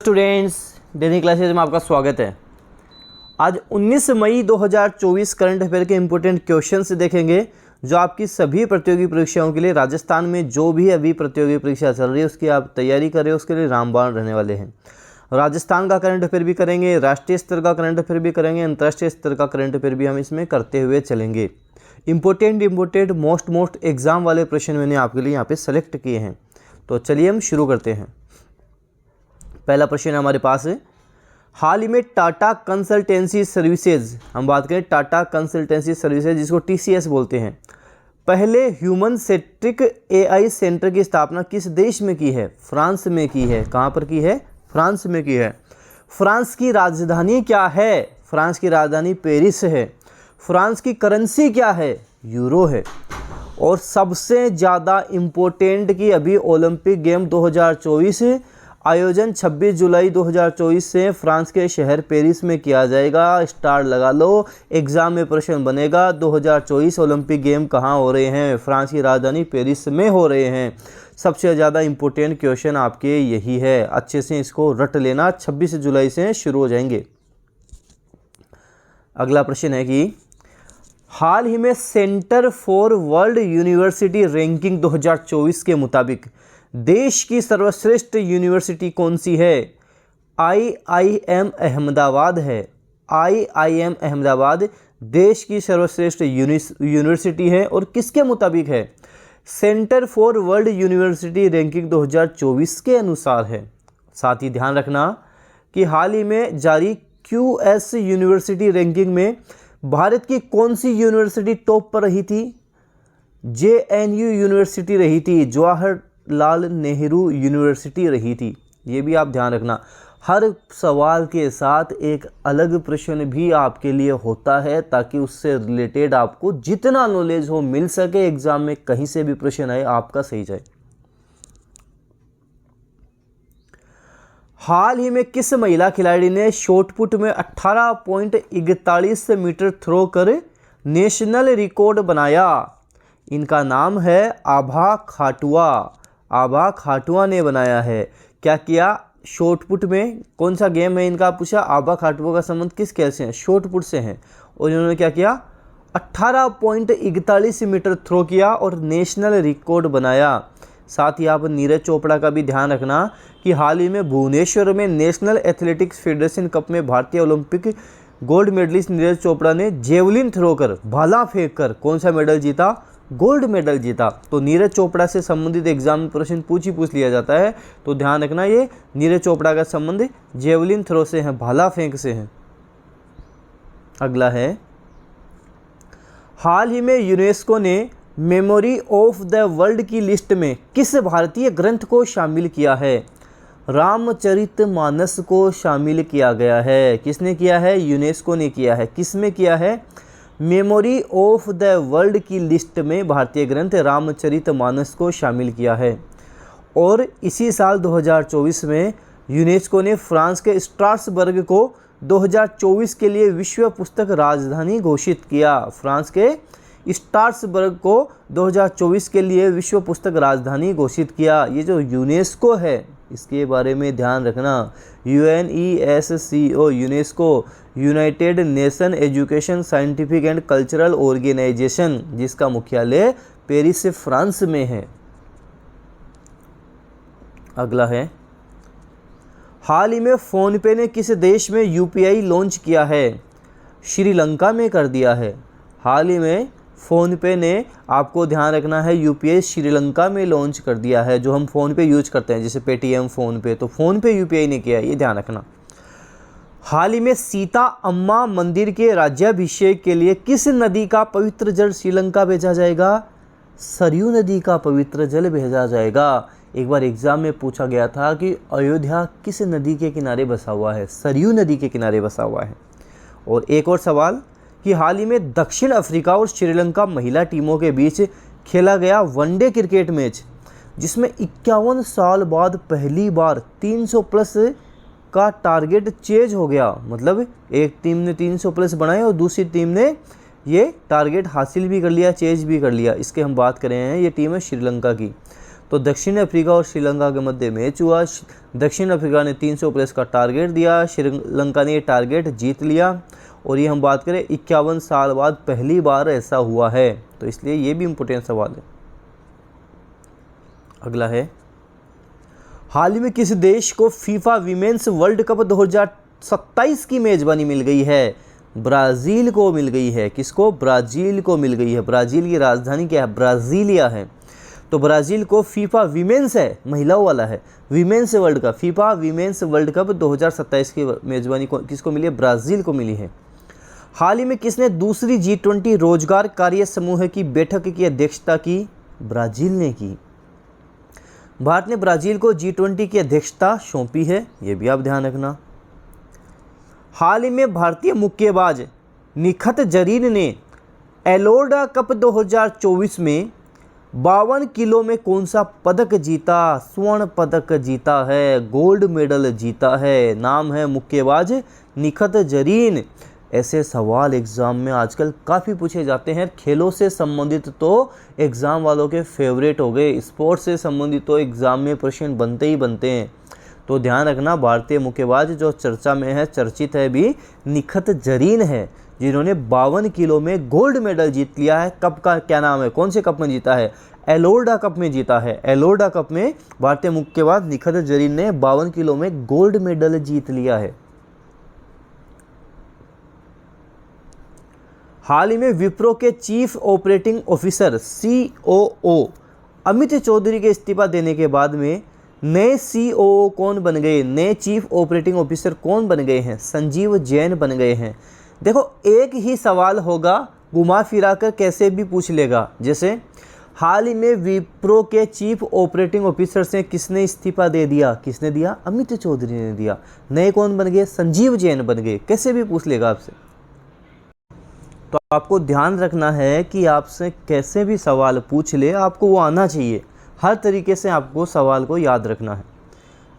Students, daily classes में आपका स्वागत है। आज 19 मई 2024 करंट अफेयर के इम्पोर्टेंट क्वेश्चंस देखेंगे जो आपकी सभी प्रतियोगी परीक्षाओं के लिए राजस्थान में जो भी अभी प्रतियोगी परीक्षा चल रही है उसकी आप तैयारी कर रहे हो, उसके लिए रामबाण रहने वाले हैं। राजस्थान का करंट अफेयर भी करेंगे, राष्ट्रीय स्तर का करंट अफेयर भी करेंगे, अंतर्राष्ट्रीय स्तर का करंट अफेयर भी हम इसमें करते हुए चलेंगे। इम्पोर्टेंट मोस्ट एग्जाम वाले प्रश्न मैंने आपके लिए यहाँ पे सेलेक्ट किए हैं। तो चलिए हम शुरू करते हैं। पहला प्रश्न हमारे पास है, हाल ही में टाटा कंसल्टेंसी सर्विसेज, हम बात करें टाटा कंसल्टेंसी सर्विसेज जिसको TCS बोलते हैं, पहले ह्यूमन सेंट्रिक AI सेंटर की स्थापना किस देश में की है? फ्रांस में की है। कहाँ पर की है? फ्रांस में की है। फ्रांस की राजधानी क्या है? फ्रांस की राजधानी पेरिस है। फ्रांस की करेंसी क्या है? यूरो है। और सबसे ज़्यादा इम्पोर्टेंट की अभी ओलंपिक गेम 2024 आयोजन 26 जुलाई 2024 से फ्रांस के शहर पेरिस में किया जाएगा। स्टार लगा लो, एग्जाम में प्रश्न बनेगा 2024 ओलंपिक गेम कहाँ हो रहे हैं? फ्रांस की राजधानी पेरिस में हो रहे हैं। सबसे ज़्यादा इम्पोर्टेंट क्वेश्चन आपके यही है, अच्छे से इसको रट लेना। 26 जुलाई से शुरू हो जाएंगे। अगला प्रश्न है कि हाल ही में centre for world university ranking 2024 के मुताबिक देश की सर्वश्रेष्ठ यूनिवर्सिटी कौन सी है? IIM अहमदाबाद है। IIM अहमदाबाद देश की सर्वश्रेष्ठ यूनिवर्सिटी है और किसके मुताबिक है? Centre for world university ranking 2024 के अनुसार है। साथ ही ध्यान रखना कि हाल ही में जारी QS यूनिवर्सिटी रैंकिंग में भारत की कौन सी यूनिवर्सिटी टॉप पर रही थी? JNU यूनिवर्सिटी रही थी, जवाहरलाल नेहरू यूनिवर्सिटी रही थी। ये भी आप ध्यान रखना। हर सवाल के साथ एक अलग प्रश्न भी आपके लिए होता है ताकि उससे रिलेटेड आपको जितना नॉलेज हो मिल सके, एग्जाम में कहीं से भी प्रश्न आए आपका सही जाए। हाल ही में किस महिला खिलाड़ी ने शॉटपुट में 18.41 मीटर थ्रो कर नेशनल रिकॉर्ड बनाया? इनका नाम है आभा खाटुआ। आभा खाटुआ ने बनाया है। क्या किया? शॉटपुट में कौन सा गेम है इनका पूछा। आभा खाटुआ का संबंध किस खेल से है? शॉटपुट से है। और इन्होंने क्या किया? 18.41 मीटर थ्रो किया और नेशनल रिकॉर्ड बनाया। साथ ही आप नीरज चोपड़ा का भी ध्यान रखना कि हाल ही में भुवनेश्वर में नेशनल एथलेटिक्स फेडरेशन कप में भारतीय Olympic gold medallist Neeraj Chopra ने जेवलिन थ्रो कर, भाला फेंक कर कौन सा मेडल जीता? गोल्ड मेडल जीता। तो नीरज चोपड़ा से संबंधित एग्जाम में प्रश्न पूछ लिया जाता है, तो ध्यान रखना ये नीरज चोपड़ा का संबंध जेवलिन थ्रो से है, भाला फेंक से है। अगला है, हाल ही में यूनेस्को ने मेमोरी ऑफ द वर्ल्ड की लिस्ट में किस भारतीय ग्रंथ को शामिल किया है? रामचरितमानस को शामिल किया गया है। किसने किया है? यूनेस्को ने किया है। किस में किया है? मेमोरी ऑफ द वर्ल्ड की लिस्ट में भारतीय ग्रंथ रामचरितमानस को शामिल किया है। और इसी साल 2024 में यूनेस्को ने फ्रांस के स्ट्रासबर्ग को 2024 के लिए विश्व पुस्तक राजधानी घोषित किया। फ्रांस के स्ट्रासबर्ग को 2024 के लिए विश्व पुस्तक राजधानी घोषित किया। ये जो यूनेस्को है इसके बारे में ध्यान रखना। UNESCO UNESCO united nation education scientific and cultural organisation, जिसका मुख्यालय पेरिस से फ्रांस में है। अगला है, हाल ही में फोनपे ने किस देश में UPI लॉन्च किया है? श्रीलंका में कर दिया है। हाल ही में फ़ोनपे ने, आपको ध्यान रखना है, UPI श्रीलंका में लॉन्च कर दिया है। जो हम फ़ोनपे यूज करते हैं जैसे पेटीएम, फ़ोनपे, तो फ़ोनपे UPI ने किया है, ये ध्यान रखना। हाल ही में सीता अम्मा मंदिर के राज्याभिषेक के लिए किस नदी का पवित्र जल श्रीलंका भेजा जाएगा? सरयू नदी का पवित्र जल भेजा जाएगा। एक बार एग्जाम में पूछा गया था कि अयोध्या किस नदी के किनारे बसा हुआ है? सरयू नदी के किनारे बसा हुआ है। और एक और सवाल कि हाल ही में दक्षिण अफ्रीका और श्रीलंका महिला टीमों के बीच खेला गया वनडे क्रिकेट मैच, जिसमें 51 साल बाद पहली बार 300 प्लस का टारगेट चेज हो गया। मतलब एक टीम ने 300 प्लस बनाए और दूसरी टीम ने ये टारगेट हासिल भी कर लिया, चेज भी कर लिया। इसके हम बात कर रहे हैं, ये टीम है श्रीलंका की। तो दक्षिण अफ्रीका और श्रीलंका के मध्य मैच हुआ। दक्षिण अफ्रीका ने 300 प्लस का टारगेट दिया, श्रीलंका ने ये टारगेट जीत लिया। और ये हम बात करें 51 साल बाद पहली बार ऐसा हुआ है, तो इसलिए ये भी इम्पोर्टेंट सवाल है। अगला है, हाल ही में किस देश को फीफा वीमेंस वर्ल्ड कप 2027 की मेजबानी मिल गई है? ब्राज़ील को मिल गई है। किसको? ब्राज़ील को मिल गई है। ब्राज़ील की राजधानी क्या है? ब्राज़ीलिया है। तो ब्राज़ील को फीफा वीमेंस है, महिलाओं वाला है, women's world cup, FIFA women's world cup 2027 की मेजबानी किसको मिली है? ब्राज़ील को मिली है। हाल ही में किसने दूसरी G20 रोजगार कार्य समूह की बैठक की अध्यक्षता की? ब्राज़ील ने की। भारत ने ब्राज़ील को G20 की अध्यक्षता सौंपी है, ये भी आप ध्यान रखना। हाल ही में भारतीय मुक्केबाज निखत जरीन ने एलोरा कप 2024 में 52 किलो में कौन सा पदक जीता? स्वर्ण पदक जीता है, गोल्ड मेडल जीता है। नाम है मुक्केबाज निखत जरीन। ऐसे सवाल एग्ज़ाम में आजकल काफ़ी पूछे जाते हैं। खेलों से संबंधित तो एग्ज़ाम वालों के फेवरेट हो गए, स्पोर्ट्स से संबंधित तो एग्ज़ाम में प्रश्न बनते ही बनते हैं। तो ध्यान रखना, भारतीय मुक्केबाज जो चर्चा में है, चर्चित है भी, निखत जरीन है, जिन्होंने 52 किलो में गोल्ड मेडल जीत लिया है। कप का क्या नाम है? कौन से कप में जीता है? एलोरा कप में जीता है। एलोरा कप में भारतीय मुक्केबाज निखत जरीन ने 52 किलो में गोल्ड मेडल जीत लिया है। हाल ही में विप्रो के chief operating officer COO Amit Chaudhary के इस्तीफा देने के बाद में नए COO कौन बन गए? नए चीफ ऑपरेटिंग ऑफिसर कौन बन गए हैं? संजीव जैन बन गए हैं। देखो, एक ही सवाल होगा, घुमा फिरा कर कैसे भी पूछ लेगा। जैसे हाल ही में विप्रो के चीफ ऑपरेटिंग ऑफिसर से किसने इस्तीफा दे दिया? किसने दिया? अमित चौधरी ने दिया। नए कौन बन गए? संजीव जैन बन गए। कैसे भी पूछ लेगा आपसे। तो आपको ध्यान रखना है कि आपसे कैसे भी सवाल पूछ ले, आपको वो आना चाहिए। हर तरीके से आपको सवाल को याद रखना है।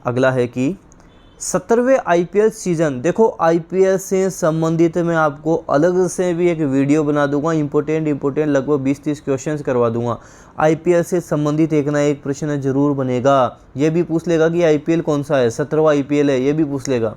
अगला है कि 17वें IPL सीज़न, देखो IPL से संबंधित मैं आपको अलग से भी एक वीडियो बना दूंगा। इम्पोर्टेंट लगभग 20-30 क्वेश्चंस करवा दूंगा। IPL से संबंधित एक ना एक प्रश्न जरूर बनेगा। ये भी पूछ लेगा कि IPL कौन सा है, 17वां IPL है, ये भी पूछ लेगा।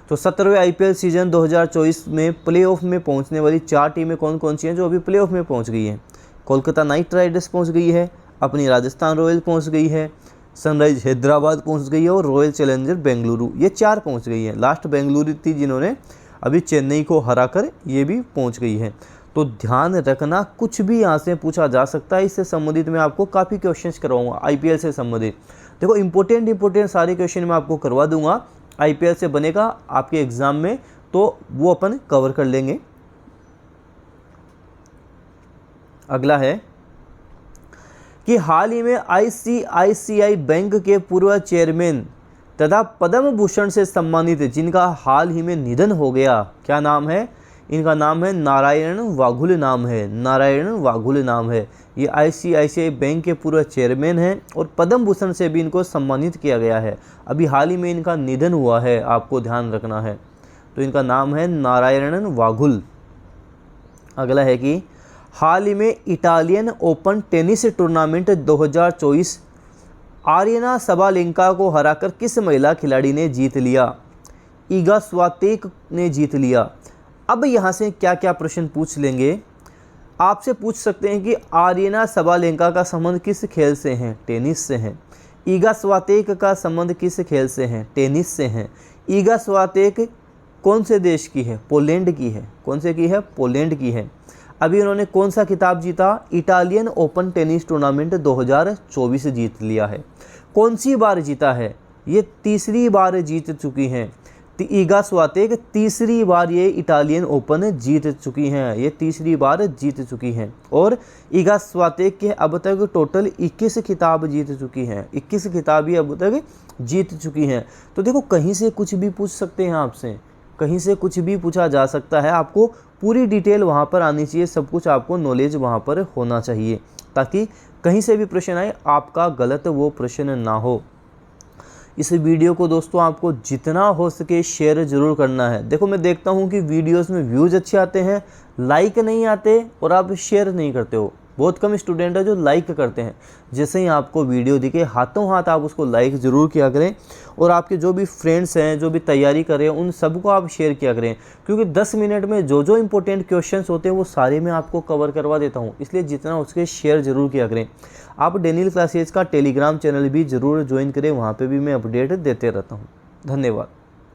तो 17वें IPL सीज़न 2024 में प्लेऑफ में पहुंचने वाली 4 टीमें कौन कौन सी हैं जो अभी प्लेऑफ में पहुंच गई हैं? कोलकाता नाइट राइडर्स पहुंच गई है, अपनी राजस्थान रॉयल पहुंच गई है, सनराइज हैदराबाद पहुंच गई है और रॉयल चैलेंजर बेंगलुरु, ये 4 पहुंच गई है। लास्ट बेंगलुरु थी जिन्होंने अभी चेन्नई को हराकर ये भी पहुंच गई है। तो ध्यान रखना, कुछ भी यहाँ से पूछा जा सकता है। इससे संबंधित मैं आपको काफ़ी क्वेश्चंस करवाऊंगा IPL से संबंधित। देखो इम्पोर्टेंट सारे क्वेश्चन मैं आपको करवा दूंगा। IPL से बनेगा आपके एग्जाम में, तो वो अपन कवर कर लेंगे। अगला है कि हाल ही में ICICI बैंक के पूर्व चेयरमैन तथा पद्म भूषण से सम्मानित जिनका हाल ही में निधन हो गया, क्या नाम है? इनका नाम है नारायण वाघुल नाम है। नारायण वाघुल नाम है। ये ICICI बैंक के पूर्व चेयरमैन हैं और पद्म भूषण से भी इनको सम्मानित किया गया है। अभी हाल ही में इनका निधन हुआ है, आपको ध्यान रखना है। तो इनका नाम है नारायण वाघुल। अगला है कि हाल ही में Italian open tennis tournament 2024 Aryana Sabalenka को हराकर किस महिला खिलाड़ी ने जीत लिया? ईगा स्वातेक ने जीत लिया। अब यहाँ से क्या क्या प्रश्न पूछ लेंगे, आपसे पूछ सकते हैं कि आर्यना सबालेंका का संबंध किस खेल से है? टेनिस से है। ईगा स्वातेक का संबंध किस खेल से है? टेनिस से है। ईगा स्वातेक कौन से देश की है? पोलैंड की है। कौन से की है? पोलैंड की है। अभी उन्होंने कौन सा खिताब जीता? इटालियन ओपन टेनिस टूर्नामेंट 2024 जीत लिया है। कौन सी बार जीता है? ये तीसरी बार जीत चुकी हैं। ईगा स्वातेक तीसरी बार ये इटालियन ओपन जीत चुकी हैं। ये तीसरी बार जीत चुकी हैं। और ईगा स्वातेक के अब तक टोटल 21 खिताब जीत चुकी हैं। 21 खिताब ही अब तक जीत चुकी हैं। तो देखो, कहीं से कुछ भी पूछ सकते हैं आपसे, कहीं से कुछ भी पूछा जा सकता है। आपको पूरी डिटेल वहाँ पर आनी चाहिए, सब कुछ आपको नॉलेज वहाँ पर होना चाहिए, ताकि कहीं से भी प्रश्न आए आपका गलत वो प्रश्न ना हो। इस वीडियो को दोस्तों आपको जितना हो सके शेयर ज़रूर करना है। देखो, मैं देखता हूँ कि वीडियोस में व्यूज़ अच्छे आते हैं, लाइक नहीं आते और आप शेयर नहीं करते हो। बहुत कम स्टूडेंट है जो लाइक करते हैं। जैसे ही आपको वीडियो दिखे हाथों हाथ आप उसको लाइक ज़रूर किया करें, और आपके जो भी फ्रेंड्स हैं जो भी तैयारी कर रहे हैं उन सबको आप शेयर किया करें, क्योंकि 10 मिनट में जो जो इंपॉर्टेंट क्वेश्चंस होते हैं वो सारे मैं आपको कवर करवा देता हूँ, इसलिए जितना उसके शेयर ज़रूर किया करें। आप डेनियल क्लासेज का टेलीग्राम चैनल भी ज़रूर ज्वाइन करें, वहाँ पर भी मैं अपडेट देते रहता हूँ। धन्यवाद।